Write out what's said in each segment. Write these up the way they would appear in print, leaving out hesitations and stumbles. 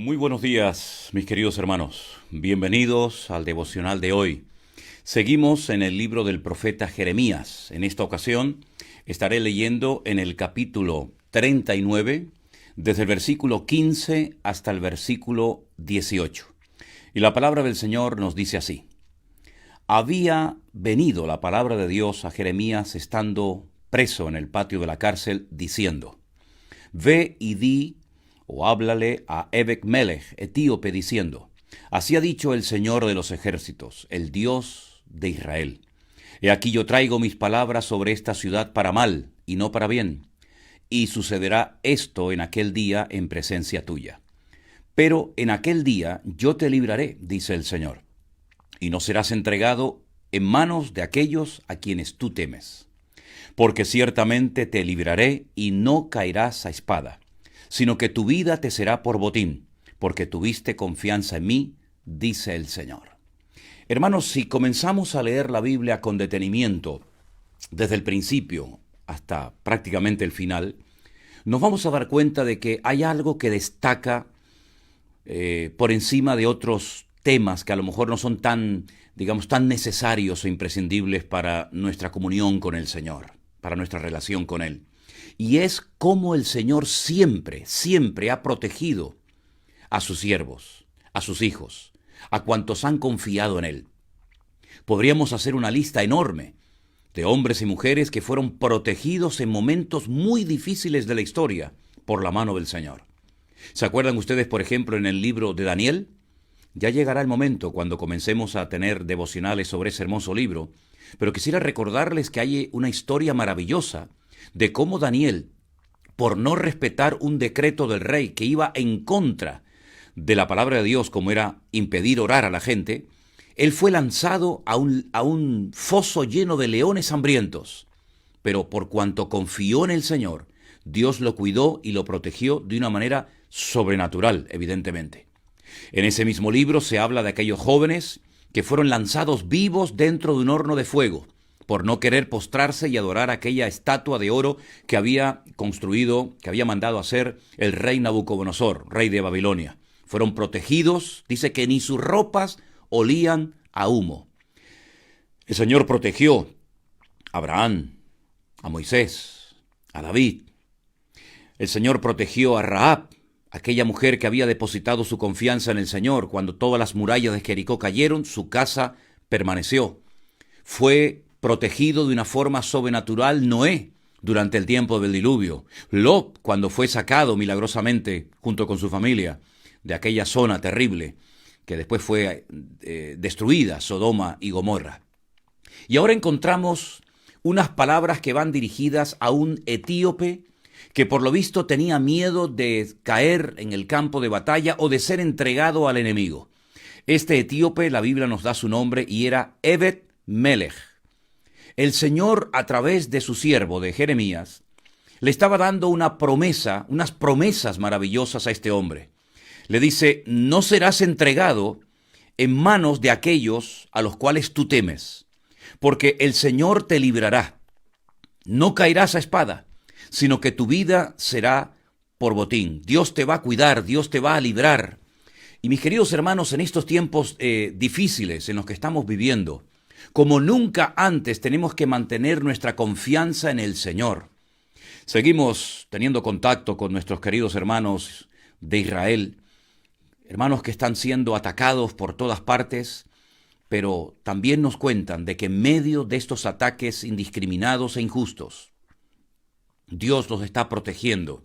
Muy buenos días, mis queridos hermanos. Bienvenidos al devocional de hoy. Seguimos en el libro del profeta Jeremías. En esta ocasión estaré leyendo en el capítulo 39, desde el versículo 15 hasta el versículo 18. Y la palabra del Señor nos dice así: Había venido la palabra de Dios a Jeremías estando preso en el patio de la cárcel, diciendo: Ve y di, o háblale a Ebed-melech, etíope, diciendo: Así ha dicho el Señor de los ejércitos, el Dios de Israel. He aquí yo traigo mis palabras sobre esta ciudad para mal y no para bien. Y sucederá esto en aquel día en presencia tuya. Pero en aquel día yo te libraré, dice el Señor, y no serás entregado en manos de aquellos a quienes tú temes. Porque ciertamente te libraré y no caerás a espada, sino que tu vida te será por botín, porque tuviste confianza en mí, dice el Señor. Hermanos, si comenzamos a leer la Biblia con detenimiento, desde el principio hasta prácticamente el final, nos vamos a dar cuenta de que hay algo que destaca por encima de otros temas que a lo mejor no son tan necesarios o imprescindibles para nuestra comunión con el Señor, para nuestra relación con Él. Y es cómo el Señor siempre ha protegido a sus siervos, a sus hijos, a cuantos han confiado en Él. Podríamos hacer una lista enorme de hombres y mujeres que fueron protegidos en momentos muy difíciles de la historia por la mano del Señor. ¿Se acuerdan ustedes, por ejemplo, en el libro de Daniel? Ya llegará el momento cuando comencemos a tener devocionales sobre ese hermoso libro, pero quisiera recordarles que hay una historia maravillosa de cómo Daniel, por no respetar un decreto del rey que iba en contra de la palabra de Dios, como era impedir orar a la gente, él fue lanzado a un foso lleno de leones hambrientos. Pero por cuanto confió en el Señor, Dios lo cuidó y lo protegió de una manera sobrenatural, evidentemente. En ese mismo libro se habla de aquellos jóvenes que fueron lanzados vivos dentro de un horno de fuego, por no querer postrarse y adorar aquella estatua de oro que había construido, que había mandado hacer el rey Nabucodonosor, rey de Babilonia. Fueron protegidos, dice que ni sus ropas olían a humo. El Señor protegió a Abraham, a Moisés, a David. El Señor protegió a Rahab, aquella mujer que había depositado su confianza en el Señor. Cuando todas las murallas de Jericó cayeron, su casa permaneció. Fue protegido de una forma sobrenatural Noé durante el tiempo del diluvio. Lot, cuando fue sacado milagrosamente junto con su familia de aquella zona terrible que después fue destruida, Sodoma y Gomorra. Y ahora encontramos unas palabras que van dirigidas a un etíope que por lo visto tenía miedo de caer en el campo de batalla o de ser entregado al enemigo. Este etíope, la Biblia nos da su nombre, y era Ebed-melech. El Señor, a través de su siervo, de Jeremías, le estaba dando una promesa, unas promesas maravillosas a este hombre. Le dice: no serás entregado en manos de aquellos a los cuales tú temes, porque el Señor te librará. No caerás a espada, sino que tu vida será por botín. Dios te va a cuidar, Dios te va a librar. Y mis queridos hermanos, en estos tiempos difíciles en los que estamos viviendo, como nunca antes tenemos que mantener nuestra confianza en el Señor. Seguimos teniendo contacto con nuestros queridos hermanos de Israel, hermanos que están siendo atacados por todas partes, pero también nos cuentan de que en medio de estos ataques indiscriminados e injustos, Dios los está protegiendo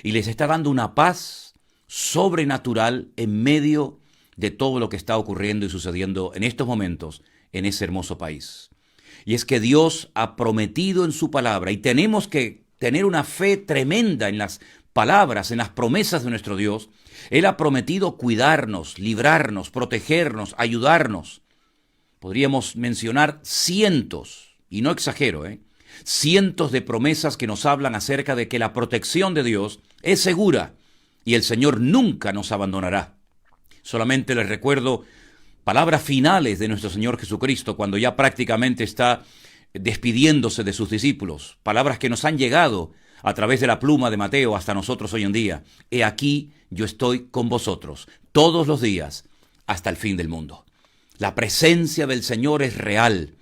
y les está dando una paz sobrenatural en medio de todo lo que está ocurriendo y sucediendo en estos momentos en ese hermoso país. Y es que Dios ha prometido en su palabra, y tenemos que tener una fe tremenda en las palabras, en las promesas de nuestro Dios. Él ha prometido cuidarnos, librarnos, protegernos, ayudarnos. Podríamos mencionar cientos, y no exagero, cientos de promesas que nos hablan acerca de que la protección de Dios es segura y el Señor nunca nos abandonará. Solamente les recuerdo palabras finales de nuestro Señor Jesucristo cuando ya prácticamente está despidiéndose de sus discípulos, palabras que nos han llegado a través de la pluma de Mateo hasta nosotros hoy en día. He aquí, yo estoy con vosotros todos los días hasta el fin del mundo. La presencia del Señor es real.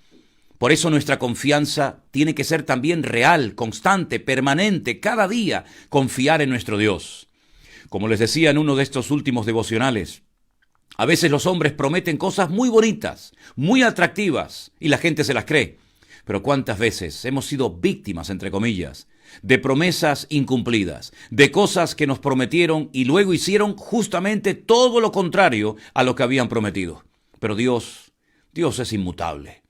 Por eso nuestra confianza tiene que ser también real, constante, permanente, cada día confiar en nuestro Dios. Como les decía en uno de estos últimos devocionales, a veces los hombres prometen cosas muy bonitas, muy atractivas, y la gente se las cree. Pero ¿cuántas veces hemos sido víctimas, entre comillas, de promesas incumplidas, de cosas que nos prometieron y luego hicieron justamente todo lo contrario a lo que habían prometido? Pero Dios es inmutable.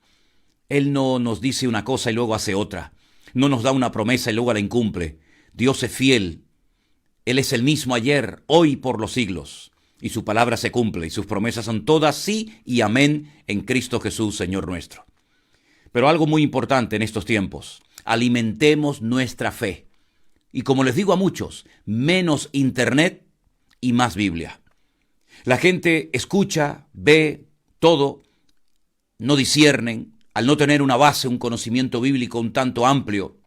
Él no nos dice una cosa y luego hace otra. No nos da una promesa y luego la incumple. Dios es fiel. Él es el mismo ayer, hoy y por los siglos. Y su palabra se cumple y sus promesas son todas sí y amén en Cristo Jesús, Señor nuestro. Pero algo muy importante en estos tiempos, alimentemos nuestra fe. Y como les digo a muchos, menos internet y más Biblia. La gente escucha, ve todo, no disciernen, al no tener una base, un conocimiento bíblico un tanto amplio.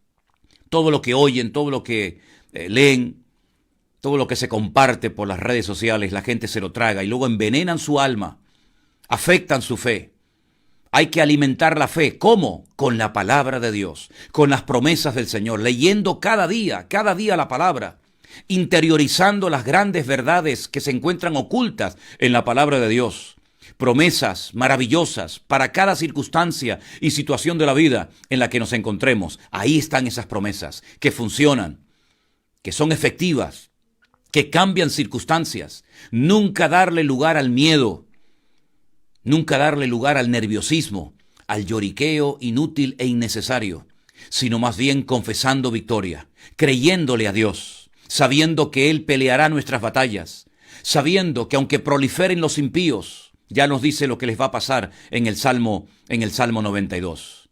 Todo lo que oyen, todo lo que leen, todo lo que se comparte por las redes sociales, la gente se lo traga y luego envenenan su alma, afectan su fe. Hay que alimentar la fe. ¿Cómo? Con la palabra de Dios, con las promesas del Señor, leyendo cada día la palabra, interiorizando las grandes verdades que se encuentran ocultas en la palabra de Dios. Promesas maravillosas para cada circunstancia y situación de la vida en la que nos encontremos. Ahí están esas promesas que funcionan, que son efectivas, que cambian circunstancias. Nunca darle lugar al miedo. Nunca darle lugar al nerviosismo, al lloriqueo inútil e innecesario, sino más bien confesando victoria, creyéndole a Dios, sabiendo que Él peleará nuestras batallas, sabiendo que aunque proliferen los impíos, ya nos dice lo que les va a pasar en el Salmo 92.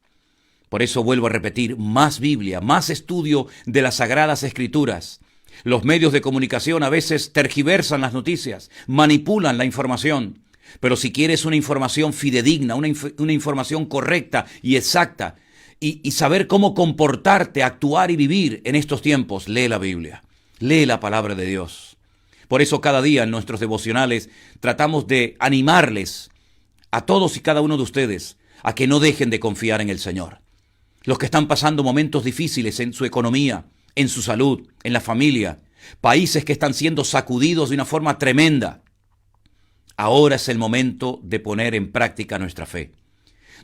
Por eso vuelvo a repetir, más Biblia, más estudio de las Sagradas Escrituras. Los medios de comunicación a veces tergiversan las noticias, manipulan la información. Pero si quieres una información fidedigna, una información correcta y exacta, y saber cómo comportarte, actuar y vivir en estos tiempos, lee la Biblia, lee la palabra de Dios. Por eso cada día en nuestros devocionales tratamos de animarles a todos y cada uno de ustedes a que no dejen de confiar en el Señor. Los que están pasando momentos difíciles en su economía, en su salud, en la familia, países que están siendo sacudidos de una forma tremenda. Ahora es el momento de poner en práctica nuestra fe.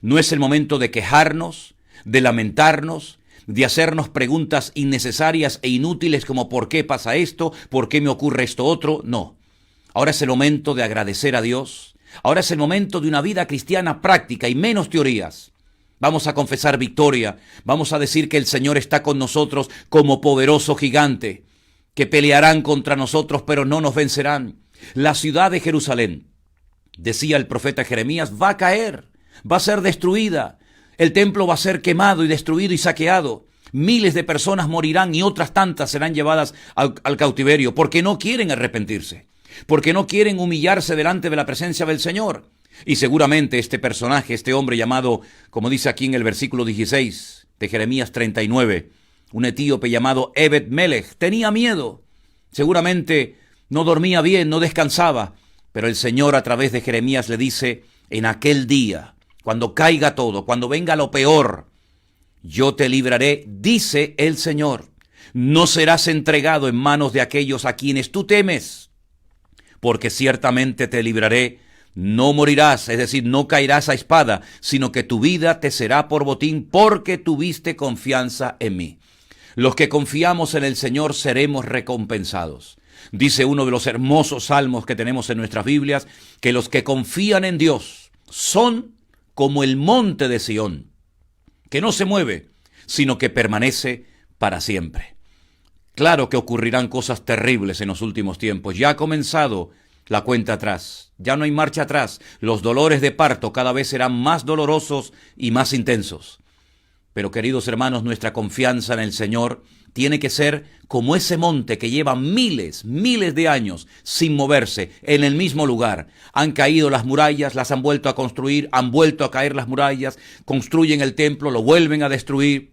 No es el momento de quejarnos, de lamentarnos, de hacernos preguntas innecesarias e inútiles como ¿por qué pasa esto? ¿Por qué me ocurre esto otro? No. Ahora es el momento de agradecer a Dios. Ahora es el momento de una vida cristiana práctica y menos teorías. Vamos a confesar victoria. Vamos a decir que el Señor está con nosotros como poderoso gigante, que pelearán contra nosotros pero no nos vencerán. La ciudad de Jerusalén, decía el profeta Jeremías, va a caer, va a ser destruida. El templo va a ser quemado y destruido y saqueado. Miles de personas morirán y otras tantas serán llevadas al cautiverio porque no quieren arrepentirse, porque no quieren humillarse delante de la presencia del Señor. Y seguramente este personaje, este hombre llamado, como dice aquí en el versículo 16 de Jeremías 39, un etíope llamado Ebed-Melech, tenía miedo. Seguramente no dormía bien, no descansaba, pero el Señor a través de Jeremías le dice, en aquel día, cuando caiga todo, cuando venga lo peor, yo te libraré, dice el Señor. No serás entregado en manos de aquellos a quienes tú temes, porque ciertamente te libraré. No morirás, es decir, no caerás a espada, sino que tu vida te será por botín, porque tuviste confianza en mí. Los que confiamos en el Señor seremos recompensados. Dice uno de los hermosos salmos que tenemos en nuestras Biblias, que los que confían en Dios son como el monte de Sión, que no se mueve, sino que permanece para siempre. Claro que ocurrirán cosas terribles en los últimos tiempos. Ya ha comenzado la cuenta atrás. Ya no hay marcha atrás. Los dolores de parto cada vez serán más dolorosos y más intensos. Pero queridos hermanos, nuestra confianza en el Señor tiene que ser como ese monte que lleva miles de años sin moverse en el mismo lugar. Han caído las murallas, las han vuelto a construir, han vuelto a caer las murallas, construyen el templo, lo vuelven a destruir.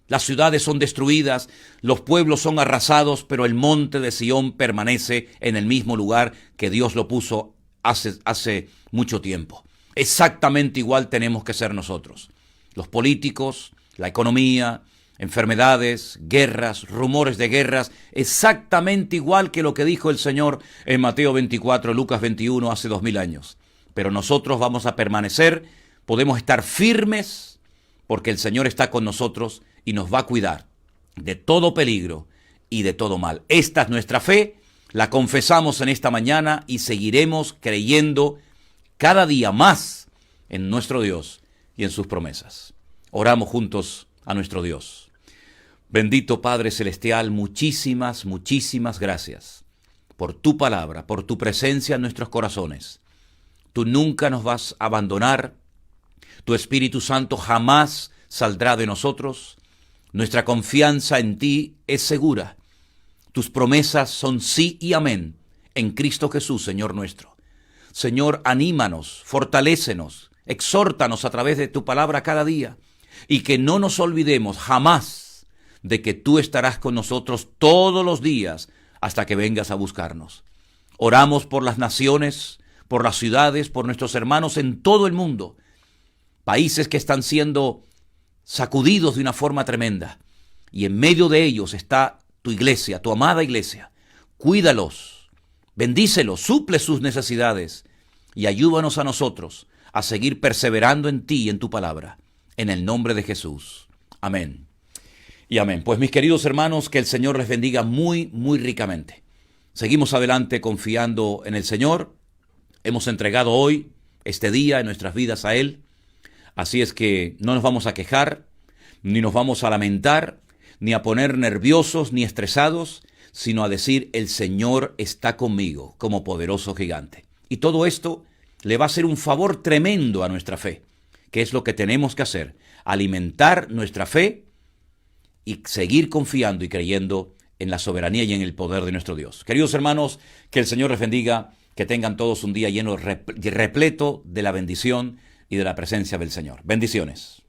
Las ciudades son destruidas, los pueblos son arrasados, pero el monte de Sión permanece en el mismo lugar que Dios lo puso hace mucho tiempo. Exactamente igual tenemos que ser nosotros. Los políticos, la economía, enfermedades, guerras, rumores de guerras, exactamente igual que lo que dijo el Señor en Mateo 24, Lucas 21, hace 2000 años. Pero nosotros vamos a permanecer, podemos estar firmes, porque el Señor está con nosotros y nos va a cuidar de todo peligro y de todo mal. Esta es nuestra fe, la confesamos en esta mañana y seguiremos creyendo cada día más en nuestro Dios y en sus promesas. Oramos juntos a nuestro Dios. Bendito Padre Celestial, muchísimas, muchísimas gracias por tu palabra, por tu presencia en nuestros corazones. Tú nunca nos vas a abandonar, tu Espíritu Santo jamás saldrá de nosotros. Nuestra confianza en ti es segura. Tus promesas son sí y amén en Cristo Jesús, Señor nuestro. Señor, anímanos, fortalécenos, exhórtanos a través de tu palabra cada día y que no nos olvidemos jamás de que tú estarás con nosotros todos los días hasta que vengas a buscarnos. Oramos por las naciones, por las ciudades, por nuestros hermanos en todo el mundo, países que están siendo sacudidos de una forma tremenda, y en medio de ellos está tu iglesia, tu amada iglesia. Cuídalos, bendícelos, suple sus necesidades y ayúdanos a nosotros a seguir perseverando en ti y en tu palabra, en el nombre de Jesús. Amén y amén. Pues mis queridos hermanos, que el Señor les bendiga muy, muy ricamente. Seguimos adelante confiando en el Señor. Hemos entregado hoy, este día, en nuestras vidas a Él. Así es que no nos vamos a quejar, ni nos vamos a lamentar, ni a poner nerviosos ni estresados, sino a decir, el Señor está conmigo como poderoso gigante. Y todo esto le va a hacer un favor tremendo a nuestra fe, que es lo que tenemos que hacer, alimentar nuestra fe y seguir confiando y creyendo en la soberanía y en el poder de nuestro Dios. Queridos hermanos, que el Señor les bendiga, que tengan todos un día lleno, repleto de la bendición y de la presencia del Señor. Bendiciones.